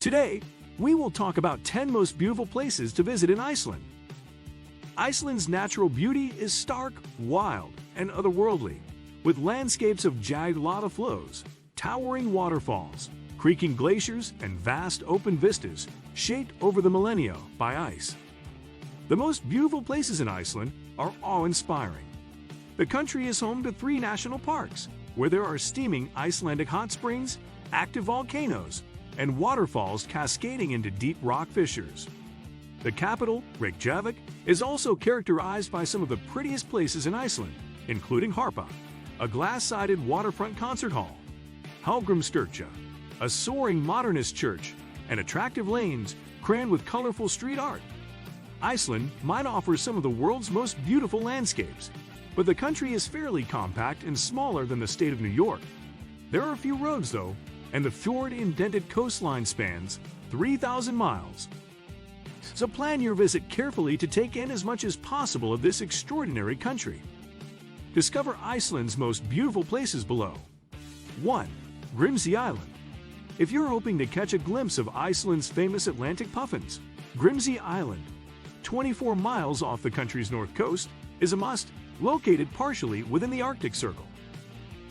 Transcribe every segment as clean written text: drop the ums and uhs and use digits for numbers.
Today, we will talk about 10 most beautiful places to visit in Iceland. Iceland's natural beauty is stark, wild, and otherworldly, with landscapes of jagged lava flows, towering waterfalls, creaking glaciers, and vast open vistas shaped over the millennia by ice. The most beautiful places in Iceland are awe-inspiring. The country is home to 3 national parks, where there are steaming Icelandic hot springs, active volcanoes, and waterfalls cascading into deep rock fissures. The capital, Reykjavik, is also characterized by some of the prettiest places in Iceland, including Harpa, a glass-sided waterfront concert hall, Hallgrímskirkja, a soaring modernist church, and attractive lanes crammed with colorful street art. Iceland might offer some of the world's most beautiful landscapes, but the country is fairly compact and smaller than the state of New York. There are a few roads, though, and the fjord-indented coastline spans 3,000 miles. So plan your visit carefully to take in as much as possible of this extraordinary country. Discover Iceland's most beautiful places below. 1. Grimsey Island. If you're hoping to catch a glimpse of Iceland's famous Atlantic puffins, Grimsey Island, 24 miles off the country's north coast, is a must, located partially within the Arctic Circle.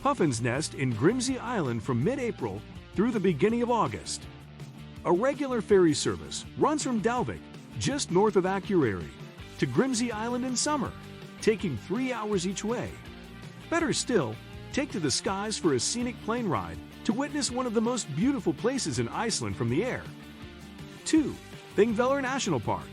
Puffins nest in Grimsey Island from mid-April through the beginning of August. A regular ferry service runs from Dalvik, just north of Akureyri, to Grimsey Island in summer, taking 3 hours each way. Better still, take to the skies for a scenic plane ride to witness one of the most beautiful places in Iceland from the air. 2. Thingvellir National Park.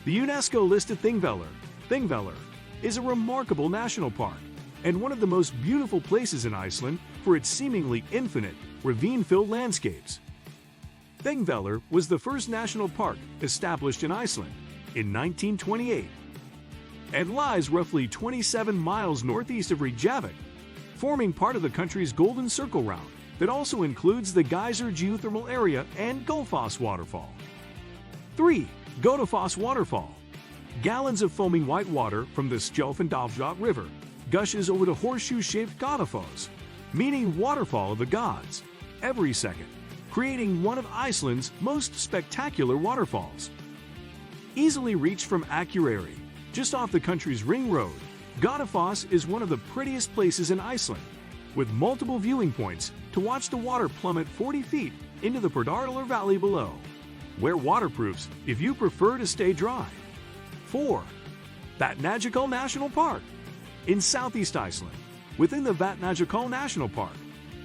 The UNESCO-listed Thingvellir is a remarkable national park and one of the most beautiful places in Iceland for its seemingly infinite, ravine-filled landscapes. Thingvellir was the first national park established in Iceland in 1928 and lies roughly 27 miles northeast of Reykjavik, forming part of the country's Golden Circle route that also includes the Geyser geothermal area and Gullfoss waterfall. 3. Godafoss Waterfall. Gallons of foaming white water from the Skjolfandalsjökull River gushes over the horseshoe-shaped Godafoss, meaning waterfall of the gods, every second, creating one of Iceland's most spectacular waterfalls. Easily reached from Akureyri, just off the country's ring road, Godafoss is one of the prettiest places in Iceland, with multiple viewing points to watch the water plummet 40 feet into the Pardardalur Valley below. Wear waterproofs if you prefer to stay dry. 4. Vatnajökull National Park. In southeast Iceland, within the Vatnajökull National Park,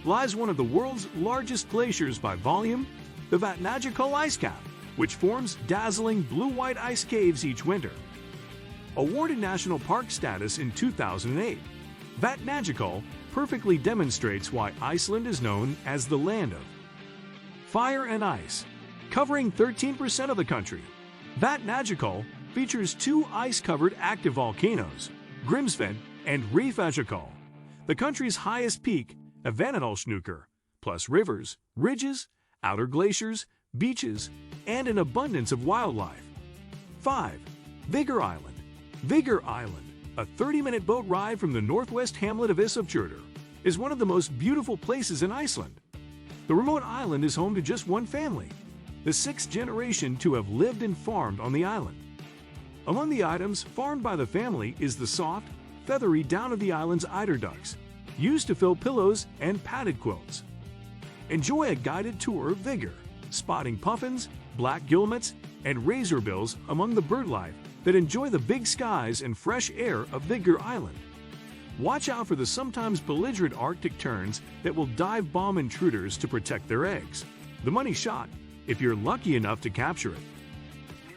lies one of the world's largest glaciers by volume, the Vatnajökull Ice Cap, which forms dazzling blue-white ice caves each winter. Awarded national park status in 2008, Vatnajökull perfectly demonstrates why Iceland is known as the land of fire and ice. Covering 13% of the country, Vatnajökull features 2 ice-covered active volcanoes, Grímsvötn and Reykjavík, the country's highest peak, Vatnshnúkur, plus rivers, ridges, outer glaciers, beaches, and an abundance of wildlife. 5. Vigor Island. Vigor Island, a 30-minute boat ride from the northwest hamlet of Isofjörður, is one of the most beautiful places in Iceland. The remote island is home to just one family, the 6th generation to have lived and farmed on the island. Among the items farmed by the family is the soft, feathery down of the island's eider ducks, used to fill pillows and padded quilts. Enjoy a guided tour of Vigor, spotting puffins, black guillemots, and razorbills among the birdlife that enjoy the big skies and fresh air of Vigor Island. Watch out for the sometimes belligerent Arctic terns that will dive bomb intruders to protect their eggs. The money shot, if you're lucky enough to capture it,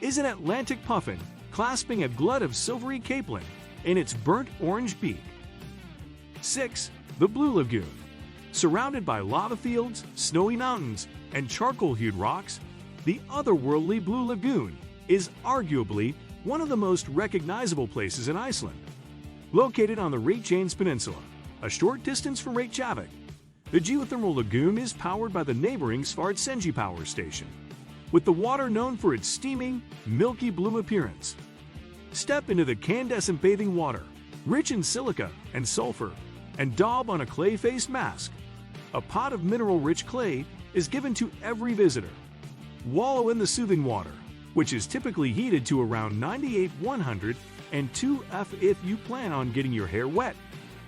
is an Atlantic puffin clasping a glut of silvery capelin in its burnt orange beak. 6. The Blue Lagoon. Surrounded by lava fields, snowy mountains, and charcoal-hued rocks, the otherworldly Blue Lagoon is arguably one of the most recognizable places in Iceland. Located on the Reykjanes Peninsula, a short distance from Reykjavik, the geothermal lagoon is powered by the neighboring Svartsengi power station, with the water known for its steaming, milky blue appearance. Step into the incandescent bathing water, rich in silica and sulfur, and daub on a clay-faced mask. A pot of mineral-rich clay is given to every visitor. Wallow in the soothing water, which is typically heated to around 98-100 and 2F if you plan on getting your hair wet.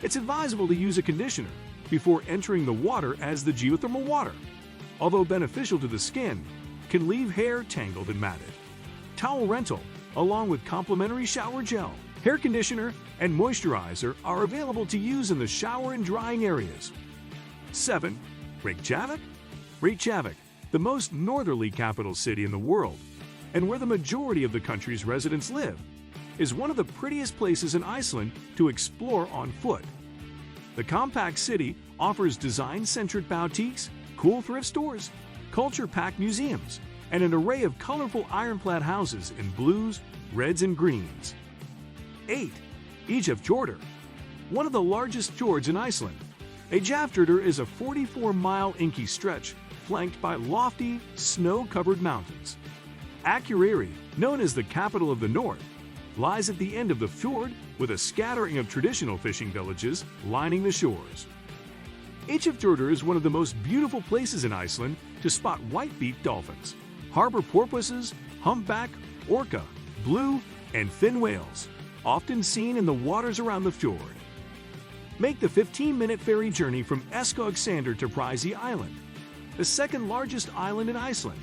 It's advisable to use a conditioner before entering the water, as the geothermal water, although beneficial to the skin, can leave hair tangled and matted. Towel rental, along with complimentary shower gel, hair conditioner, and moisturizer are available to use in the shower and drying areas. 7. Reykjavik? Reykjavik, the most northerly capital city in the world, and where the majority of the country's residents live, is one of the prettiest places in Iceland to explore on foot. The compact city offers design-centric boutiques, cool thrift stores, culture-packed museums, and an array of colorful ironclad houses in blues, reds, and greens. 8. Eyjafjörður, one of the largest fjords in Iceland. Eyjafjörður is a 44-mile inky stretch flanked by lofty, snow-covered mountains. Akureyri, known as the capital of the north, lies at the end of the fjord with a scattering of traditional fishing villages lining the shores. Eyjafjörður is one of the most beautiful places in Iceland to spot white-beaked dolphins, harbor porpoises, humpback, orca, blue, and fin whales, often seen in the waters around the fjord. Make the 15-minute ferry journey from Eskogsander to Pricey Island, the second largest island in Iceland,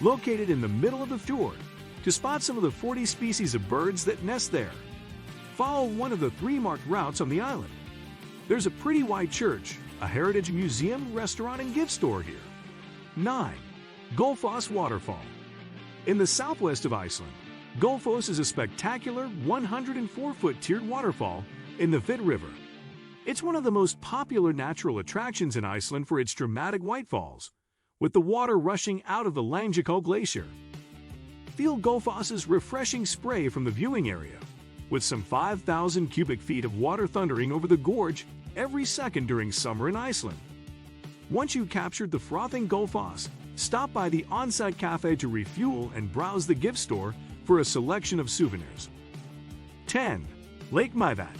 located in the middle of the fjord, to spot some of the 40 species of birds that nest there. Follow one of the 3 marked routes on the island. There's a pretty white church, a heritage museum, restaurant, and gift store here. 9. Gullfoss Waterfall. In the southwest of Iceland, Gullfoss is a spectacular 104-foot tiered waterfall in the Fit River. It's one of the most popular natural attractions in Iceland for its dramatic whitefalls, with the water rushing out of the Langjökull glacier. Feel Gullfoss's refreshing spray from the viewing area, with some 5,000 cubic feet of water thundering over the gorge every second during summer in Iceland. Once you've captured the frothing Gullfoss, stop by the on-site cafe to refuel and browse the gift store for a selection of souvenirs. 10. Lake Mývatn.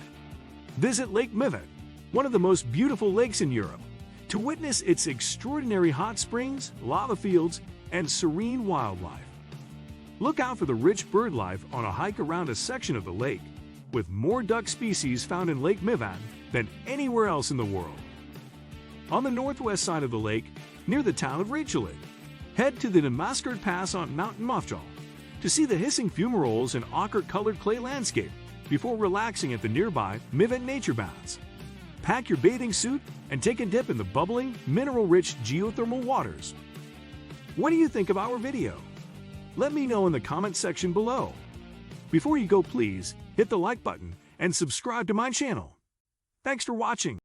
Visit Lake Mývatn, one of the most beautiful lakes in Europe, to witness its extraordinary hot springs, lava fields, and serene wildlife. Look out for the rich bird life on a hike around a section of the lake, with more duck species found in Lake Mývatn than anywhere else in the world. On the northwest side of the lake, near the town of Reykjavik, head to the Namaskar Pass on Mount Mofjall to see the hissing fumaroles and ochre-colored clay landscape before relaxing at the nearby Mývatn Nature Baths. Pack your bathing suit and take a dip in the bubbling, mineral-rich geothermal waters. What do you think of our video? Let me know in the comment section below. Before you go, please hit the like button and subscribe to my channel. Thanks for watching.